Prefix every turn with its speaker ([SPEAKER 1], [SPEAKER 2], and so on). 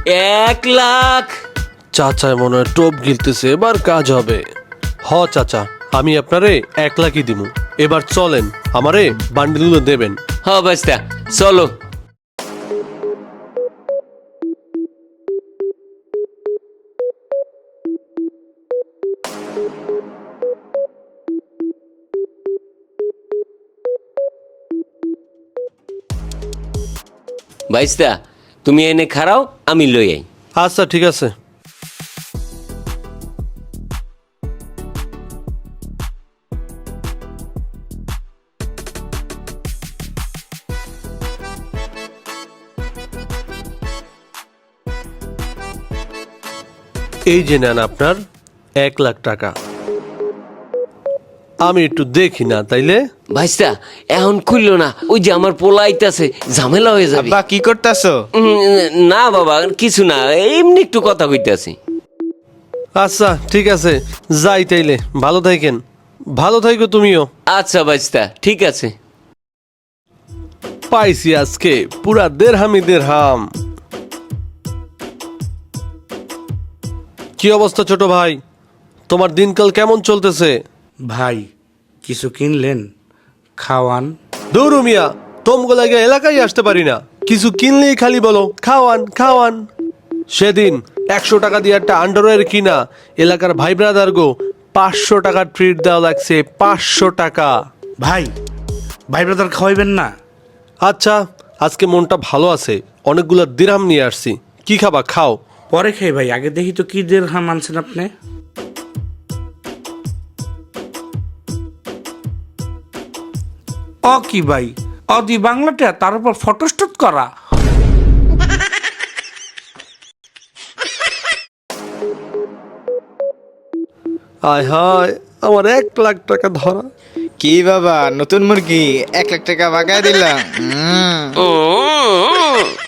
[SPEAKER 1] 1,00,000।
[SPEAKER 2] চাচা মনে হয় টোপ গিলতেছে, এবার কাজ হবে। হ চাচা, আমি আপনারে 1,00,000ই দিমু। এবার চলেন, আমারে বান্ডিলগুলো দেবেন।
[SPEAKER 1] হ বাইস্তা, চলো। বাইস্তা, তুমি এনে খাড়াও, আমি লই আই।
[SPEAKER 2] আচ্ছা ঠিক আছে। এই যে নেন আপনার 1,00,000 টাকা। আমি একটু দেখি না তাইলে?
[SPEAKER 1] ভাইস্তা, এখন খুললো না, ওই যে আমার পোলা আইতাছে, ঝামেলা হয়ে যাবে।
[SPEAKER 3] আব্বা কি করতেছো?
[SPEAKER 1] না বাবা, কিছু না, এমনি একটু কথা কইতাছি।
[SPEAKER 2] আচ্ছা ঠিক আছে, যাই তাইলে। ভালো থাকেন। ভালো থাকো তুমিও।
[SPEAKER 1] আচ্ছা ভাইস্তা, ঠিক আছে।
[SPEAKER 2] পাইছি আজকে পুরা দেড়হাম। কি অবস্থা ছোট ভাই, তোমার দিনকাল কেমন চলতেছে?
[SPEAKER 4] ভাই কিছু কিনলেন? খাওয়ান।
[SPEAKER 2] দৌড়ু মিয়া, তোমগো লাগে এলাকায় আসতে পারি না। কিছু কিনলেই খালি বলো খাওয়ান। সেদিন 100 টাকা দিয়ে একটা আন্ডারওয়্যার কিনা এলাকার ভাই ব্রাদার গো 500 টাকার ট্রিট দেওয়া লাগছে। 500 টাকা।
[SPEAKER 4] ভাই ব্রাদার খাওয়াইবেন না?
[SPEAKER 2] আচ্ছা, আজকে মনটা ভালো আছে, অনেকগুলো দিরহাম নিয়ে আসছি। কি খাবা খাও।
[SPEAKER 4] পরে খাই ভাই, আগে দেখি তো কি দিরহাম আনছেন আপনি। কি ভাই, দি বাংলাটা, তার উপর ফটোস্টুট করা।
[SPEAKER 2] আয় হায়, আমার 1,00,000 টাকা ধরা।
[SPEAKER 3] কি বাবা, নতুন মুরগি 1,00,000 টাকা বাগায় দিলাম।